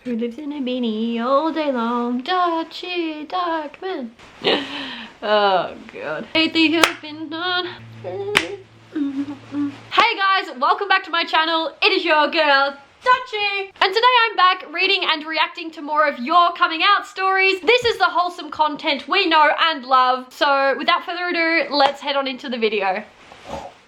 Who lives in a beanie all day long? Dutchy, Darkman. Oh god. Lately you've been done. Hey guys, welcome back to my channel. It is your girl, Dutchy. And today I'm back reading and reacting to more of your coming out stories. This is the wholesome content we know and love. So without further ado, let's head on into the video.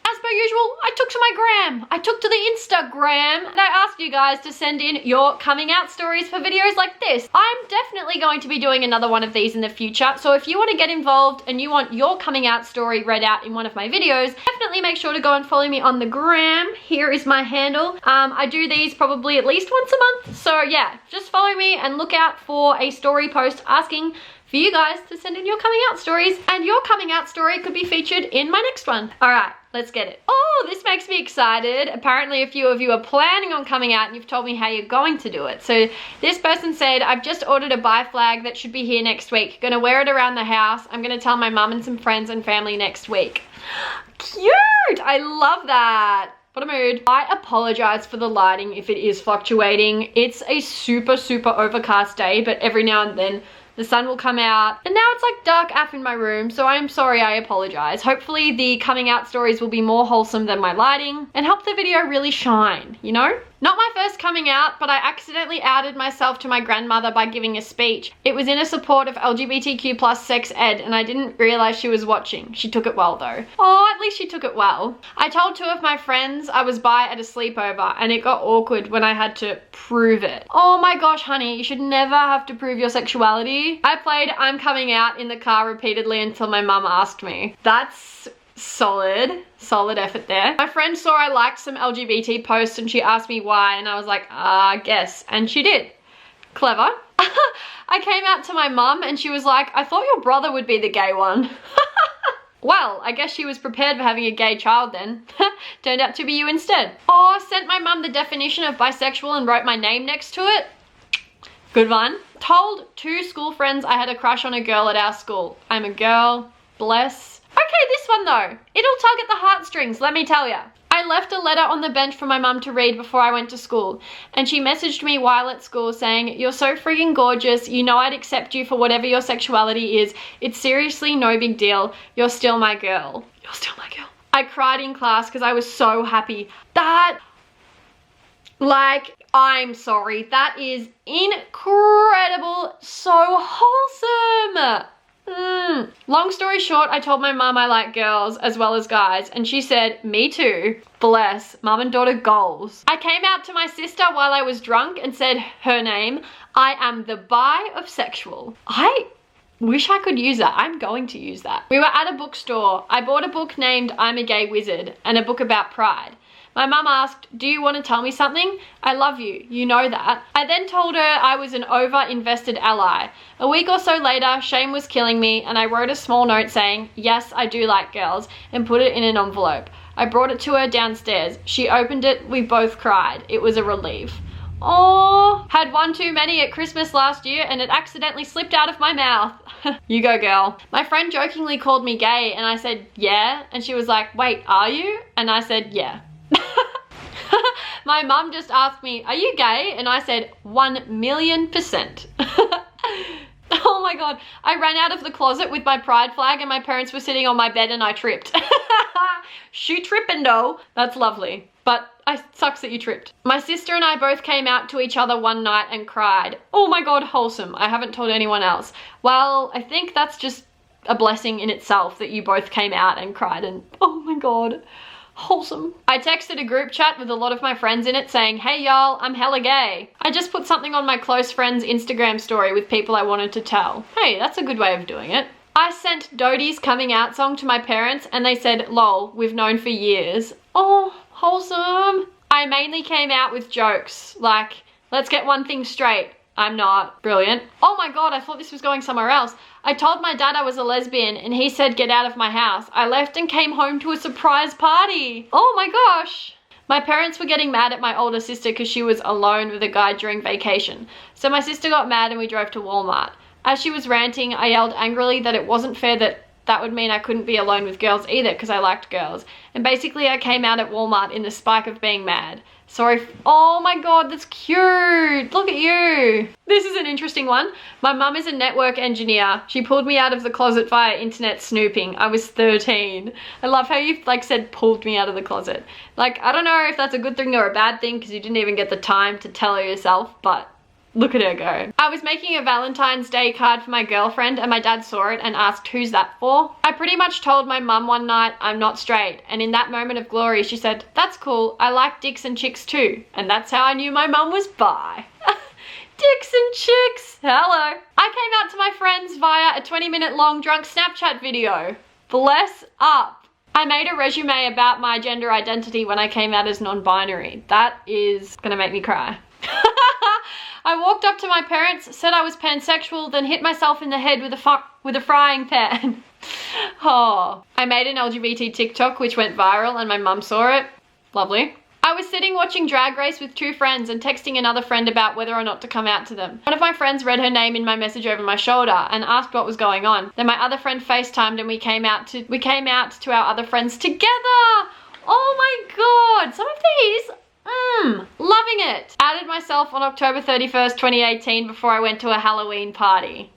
As per usual, I took to my gram. I took to the Instagram and I asked you guys to send in your coming out stories for videos like this. I'm definitely going to be doing another one of these in the future. So if you want to get involved and you want your coming out story read out in one of my videos, definitely make sure to go and follow me on the gram. Here is my handle. I do these probably at least once a month. So yeah, just follow me and look out for a story post asking for you guys to send in your coming out stories, and your coming out story could be featured in my next one. All right, let's get it. Oh, this makes me excited. Apparently a few of you are planning on coming out and you've told me how you're going to do it. So this person said, I've just ordered a bi flag that should be here next week. Gonna wear it around the house. I'm gonna tell my mum and some friends and family next week. Cute, I love that. What a mood. I apologize for the lighting if it is fluctuating. It's a super overcast day, but every now and then the sun will come out, and now it's like dark AF in my room, so I'm sorry, I apologize. Hopefully the coming out stories will be more wholesome than my lighting and help the video really shine, you know? Not my first coming out, but I accidentally outed myself to my grandmother by giving a speech. It was in a support of LGBTQ plus sex ed, and I didn't realize she was watching. She took it well though. Oh, at least she took it well. I told two of my friends I was bi at a sleepover, and it got awkward when I had to prove it. Oh my gosh, honey, you should never have to prove your sexuality. I played I'm coming out in the car repeatedly until my mum asked me. That's solid effort there. My friend saw I liked some LGBT posts and she asked me why, and I was like, guess, and she did. Clever. I came out to my mum and she was like, I thought your brother would be the gay one. Well, I guess she was prepared for having a gay child then. Turned out to be you instead. Oh, sent my mum the definition of bisexual and wrote my name next to it. Good one. Told two school friends I had a crush on a girl at our school. I'm a girl, bless. Okay, this one though. It'll tug at the heartstrings, let me tell ya. I left a letter on the bench for my mum to read before I went to school, and she messaged me while at school saying, you're so friggin' gorgeous, you know I'd accept you for whatever your sexuality is. It's seriously no big deal. You're still my girl. You're still my girl. I cried in class because I was so happy. That, like, I'm sorry, that is incredible, so wholesome. Long story short, I told my mum I like girls as well as guys, and she said, me too. Bless, mum and daughter goals. I came out to my sister while I was drunk and said her name. I am the bi of sexual. I wish I could use that. I'm going to use that. We were at a bookstore. I bought a book named I'm a Gay Wizard and a book about pride. My mum asked, do you want to tell me something? I love you, you know that. I then told her I was an over-invested ally. A week or so later, shame was killing me, and I wrote a small note saying, yes, I do like girls, and put it in an envelope. I brought it to her downstairs. She opened it, we both cried. It was a relief. Oh, had one too many at Christmas last year and it accidentally slipped out of my mouth. You go, girl. My friend jokingly called me gay and I said, yeah, and she was like, wait, are you? And I said, yeah. My mum just asked me, are you gay? And I said, 1,000,000%. Oh my God. I ran out of the closet with my pride flag and my parents were sitting on my bed and I tripped. She tripping though. That's lovely. But it sucks that you tripped. My sister and I both came out to each other one night and cried. Oh my God, wholesome. I haven't told anyone else. Well, I think that's just a blessing in itself that you both came out and cried, and oh my God. Wholesome. I texted a group chat with a lot of my friends in it saying, hey y'all, I'm hella gay. I just put something on my close friend's Instagram story with people I wanted to tell. Hey, that's a good way of doing it. I sent Dodie's coming out song to my parents and they said, lol, we've known for years. Oh, wholesome. I mainly came out with jokes like, let's get one thing straight. I'm not. Brilliant. Oh my God, I thought this was going somewhere else. I told my dad I was a lesbian and he said get out of my house. I left and came home to a surprise party. Oh my gosh. My parents were getting mad at my older sister because she was alone with a guy during vacation. So my sister got mad and we drove to Walmart. As she was ranting, I yelled angrily that it wasn't fair that that would mean I couldn't be alone with girls either because I liked girls. And basically I came out at Walmart in the spike of being mad. Sorry. Oh my god, that's cute. Look at you. This is an interesting one. My mum is a network engineer. She pulled me out of the closet via internet snooping. I was 13. I love how you like said pulled me out of the closet. Like, I don't know if that's a good thing or a bad thing because you didn't even get the time to tell her yourself, but look at her go. I was making a Valentine's Day card for my girlfriend and my dad saw it and asked, who's that for? I pretty much told my mum one night I'm not straight, and in that moment of glory she said, that's cool, I like dicks and chicks too. And that's how I knew my mum was bi. Dicks and chicks, hello. I came out to my friends via a 20-minute long drunk Snapchat video. Bless up. I made a resume about my gender identity when I came out as non-binary. That is gonna make me cry. I walked up to my parents, said I was pansexual, then hit myself in the head with a frying pan. Oh. I made an LGBT TikTok which went viral and my mum saw it. Lovely. I was sitting watching Drag Race with 2 friends and texting another friend about whether or not to come out to them. One of my friends read her name in my message over my shoulder and asked what was going on. Then my other friend FaceTimed and we came out to our other friends together. Oh my god, some of these, loving it. Added myself on October 31st, 2018 before I went to a Halloween party.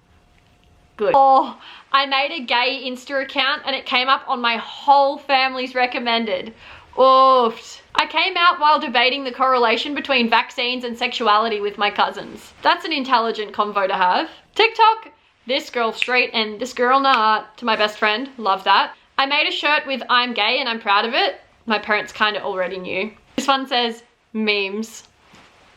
Good. Oh, I made a gay Insta account and it came up on my whole family's recommended. Oof. I came out while debating the correlation between vaccines and sexuality with my cousins. That's an intelligent convo to have. TikTok, this girl straight and this girl not, to my best friend. Love that. I made a shirt with I'm gay and I'm proud of it. My parents kind of already knew. This one says memes.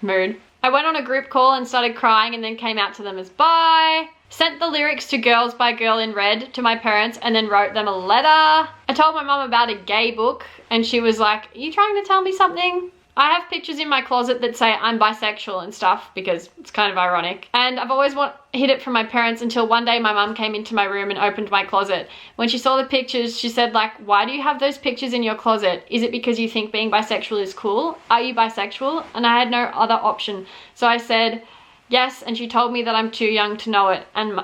Mood. I went on a group call and started crying and then came out to them as bi. Sent the lyrics to Girls by Girl in Red to my parents and then wrote them a letter. I told my mum about a gay book and she was like, are you trying to tell me something? I have pictures in my closet that say I'm bisexual and stuff because it's kind of ironic. And I've always hid it from my parents until one day my mum came into my room and opened my closet. When she saw the pictures, she said like, why do you have those pictures in your closet? Is it because you think being bisexual is cool? Are you bisexual? And I had no other option. So I said, yes, and she told me that I'm too young to know it and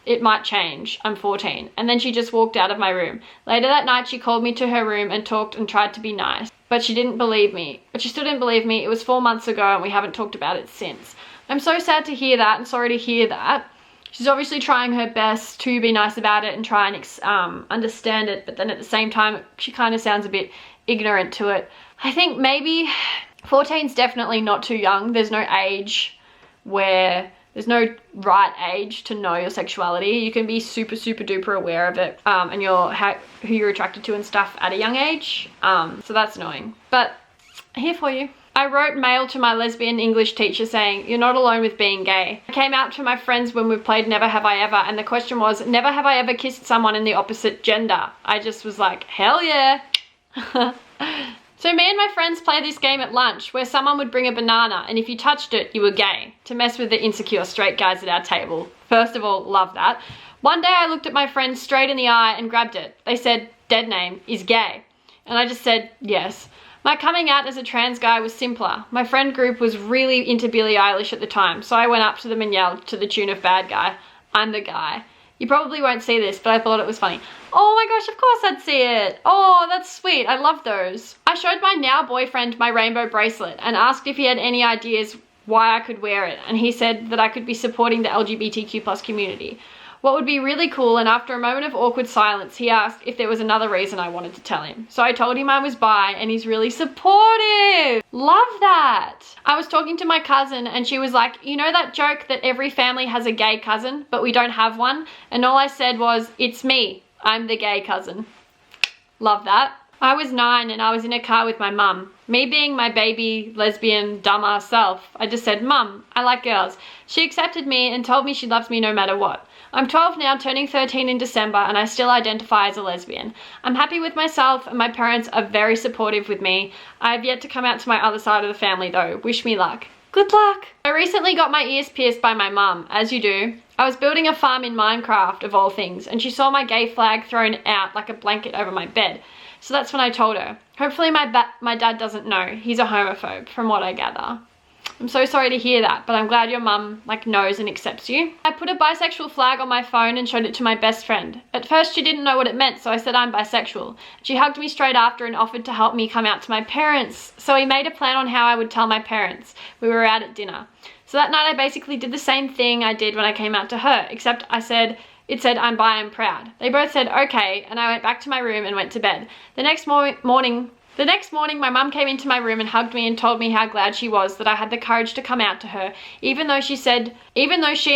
it might change. I'm 14. And then she just walked out of my room. Later that night, she called me to her room and talked and tried to be nice. But she didn't believe me. But she still didn't believe me. It was 4 months ago and we haven't talked about it since. I'm so sad to hear that and sorry to hear that. She's obviously trying her best to be nice about it and try and understand it. But then at the same time, she kind of sounds a bit ignorant to it. I think maybe 14 is definitely not too young. There's no age where there's no right age to know your sexuality. You can be super duper aware of it and who you're attracted to and stuff at a young age. So that's annoying, but here for you. I wrote mail to my lesbian English teacher saying, you're not alone with being gay. I came out to my friends when we played Never Have I Ever and the question was, never have I ever kissed someone in the opposite gender. I just was like, hell yeah. So me and my friends play this game at lunch where someone would bring a banana and if you touched it, you were gay, to mess with the insecure straight guys at our table. First of all, love that. One day I looked at my friends straight in the eye and grabbed it. They said, dead name is gay. And I just said, yes. My coming out as a trans guy was simpler. My friend group was really into Billie Eilish at the time, so I went up to them and yelled to the tune of Bad Guy, I'm the guy. You probably won't see this, but I thought it was funny. Oh my gosh, of course I'd see it. Oh, that's sweet. I love those. I showed my now boyfriend my rainbow bracelet and asked if he had any ideas why I could wear it. And he said that I could be supporting the LGBTQ+ community. What would be really cool, and after a moment of awkward silence, he asked if there was another reason I wanted to tell him. So I told him I was bi and he's really supportive. Love that. I was talking to my cousin and she was like, you know that joke that every family has a gay cousin, but we don't have one? And all I said was, it's me. I'm the gay cousin. Love that. I was 9 and I was in a car with my mum. Me being my baby, lesbian, dumbass self, I just said, Mum, I like girls. She accepted me and told me she loves me no matter what. I'm 12 now, turning 13 in December, and I still identify as a lesbian. I'm happy with myself and my parents are very supportive with me. I have yet to come out to my other side of the family though. Wish me luck. Good luck. I recently got my ears pierced by my mum, as you do. I was building a farm in Minecraft, of all things, and she saw my gay flag thrown out like a blanket over my bed. So that's when I told her. Hopefully my dad doesn't know. He's a homophobe, from what I gather. I'm so sorry to hear that, but I'm glad your mum like knows and accepts you. I put a bisexual flag on my phone and showed it to my best friend. At first she didn't know what it meant, so I said I'm bisexual. She hugged me straight after and offered to help me come out to my parents. So we made a plan on how I would tell my parents. We were out at dinner. So that night I basically did the same thing I did when I came out to her, except it said I'm bi and proud. They both said okay, and I went back to my room and went to bed. The next morning, my mum came into my room and hugged me and told me how glad she was that I had the courage to come out to her, even though she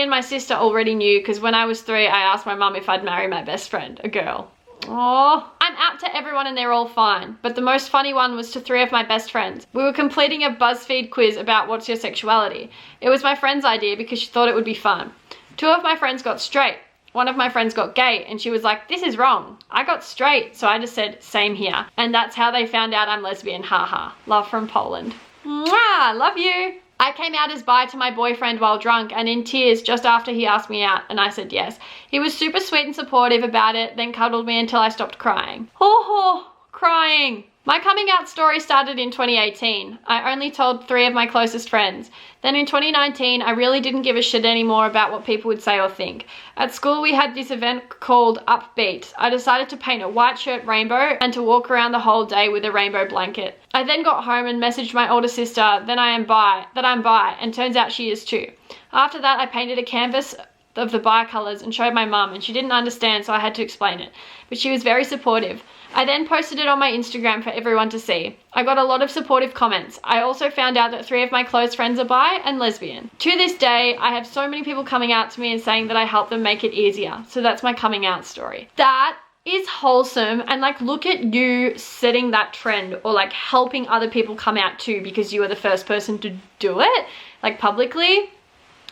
and my sister already knew, because when I was 3, I asked my mum if I'd marry my best friend, a girl. Oh, I'm out to everyone and they're all fine, but the most funny one was to 3 of my best friends. We were completing a BuzzFeed quiz about what's your sexuality. It was my friend's idea because she thought it would be fun. 2 of my friends got straight. One of my friends got gay and she was like, this is wrong. I got straight, so I just said, same here. And that's how they found out I'm lesbian, haha. Love from Poland. Mwah, love you. I came out as bi to my boyfriend while drunk and in tears just after he asked me out, and I said yes. He was super sweet and supportive about it, then cuddled me until I stopped crying. Oh, crying. My coming out story started in 2018. I only told 3 of my closest friends. Then in 2019, I really didn't give a shit anymore about what people would say or think. At school, we had this event called Upbeat. I decided to paint a white shirt rainbow and to walk around the whole day with a rainbow blanket. I then got home and messaged my older sister that I'm bi, and turns out she is too. After that, I painted a canvas of the bi colours and showed my mum, and she didn't understand, so I had to explain it. But she was very supportive. I then posted it on my Instagram for everyone to see. I got a lot of supportive comments. I also found out that 3 of my close friends are bi and lesbian. To this day, I have so many people coming out to me and saying that I helped them make it easier. So that's my coming out story. That is wholesome, and like, look at you setting that trend, or like helping other people come out too because you were the first person to do it, like publicly.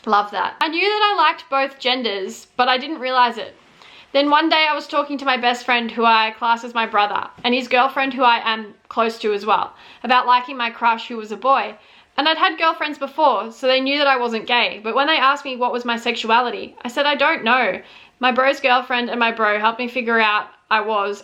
Love that. I knew that I liked both genders, but I didn't realize it. Then one day I was talking to my best friend, who I class as my brother, and his girlfriend, who I am close to as well, about liking my crush, who was a boy. And I'd had girlfriends before, so they knew that I wasn't gay, but when they asked me what was my sexuality, I said I don't know. My bro's girlfriend and my bro helped me figure out I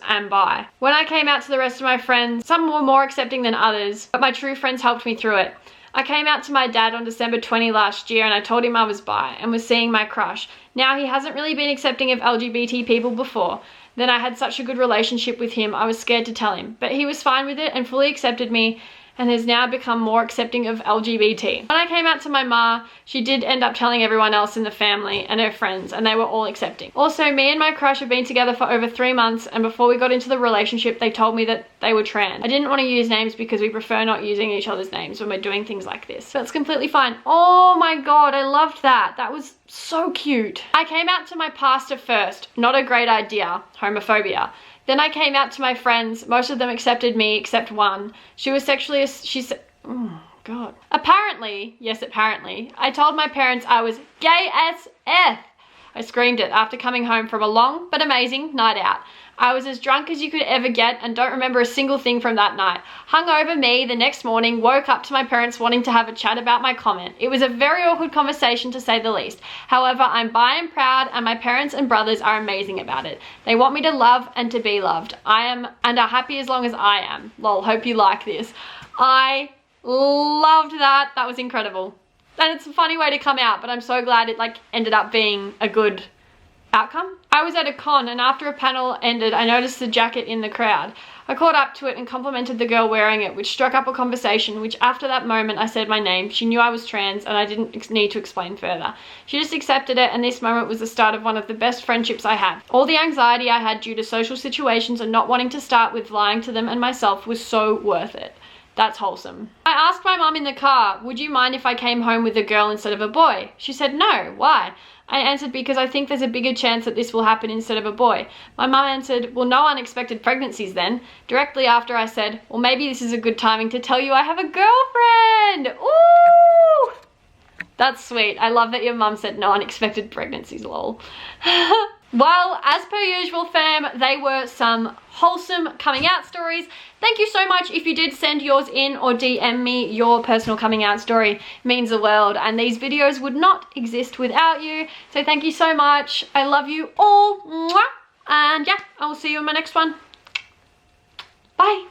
am bi. When I came out to the rest of my friends, some were more accepting than others, but my true friends helped me through it. I came out to my dad on December 20 last year and I told him I was bi and was seeing my crush. Now, he hasn't really been accepting of LGBT people before. Then I had such a good relationship with him, I was scared to tell him. But he was fine with it and fully accepted me, and has now become more accepting of LGBT. When I came out to my ma, she did end up telling everyone else in the family and her friends, and they were all accepting. Also, me and my crush have been together for over 3 months, and before we got into the relationship, they told me that they were trans. I didn't want to use names because we prefer not using each other's names when we're doing things like this. That's completely fine. Oh my god, I loved that. That was so cute. I came out to my pastor first. Not a great idea. Homophobia. Then I came out to my friends. Most of them accepted me except one. She was sexually, she said, oh god. Apparently, yes apparently, I told my parents I was gay as F. I screamed it after coming home from a long but amazing night out. I was as drunk as you could ever get and don't remember a single thing from that night. Hungover me the next morning, woke up to my parents wanting to have a chat about my comment. It was a very awkward conversation to say the least. However, I'm bi and proud, and my parents and brothers are amazing about it. They want me to love and to be loved. I am and are happy as long as I am. Lol, hope you like this. I loved that. That was incredible. And it's a funny way to come out, but I'm so glad it like ended up being a good outcome. I was at a con, and after a panel ended, I noticed the jacket in the crowd. I caught up to it and complimented the girl wearing it, which struck up a conversation, which after that moment I said my name. She knew I was trans and I didn't need to explain further. She just accepted it, and this moment was the start of one of the best friendships I had. All the anxiety I had due to social situations and not wanting to start with lying to them and myself was so worth it. That's wholesome. I asked my mum in the car, would you mind if I came home with a girl instead of a boy? She said no. Why? I answered, because I think there's a bigger chance that this will happen instead of a boy. My mum answered, well, no unexpected pregnancies then. Directly after I said, well, maybe this is a good timing to tell you I have a girlfriend. Ooh! That's sweet. I love that your mum said no unexpected pregnancies, lol. Well, as per usual, fam, they were some wholesome coming out stories. Thank you so much if you did send yours in or DM me your personal coming out story. It means the world, and these videos would not exist without you. So thank you so much. I love you all. Mwah! And yeah, I will see you in my next one. Bye.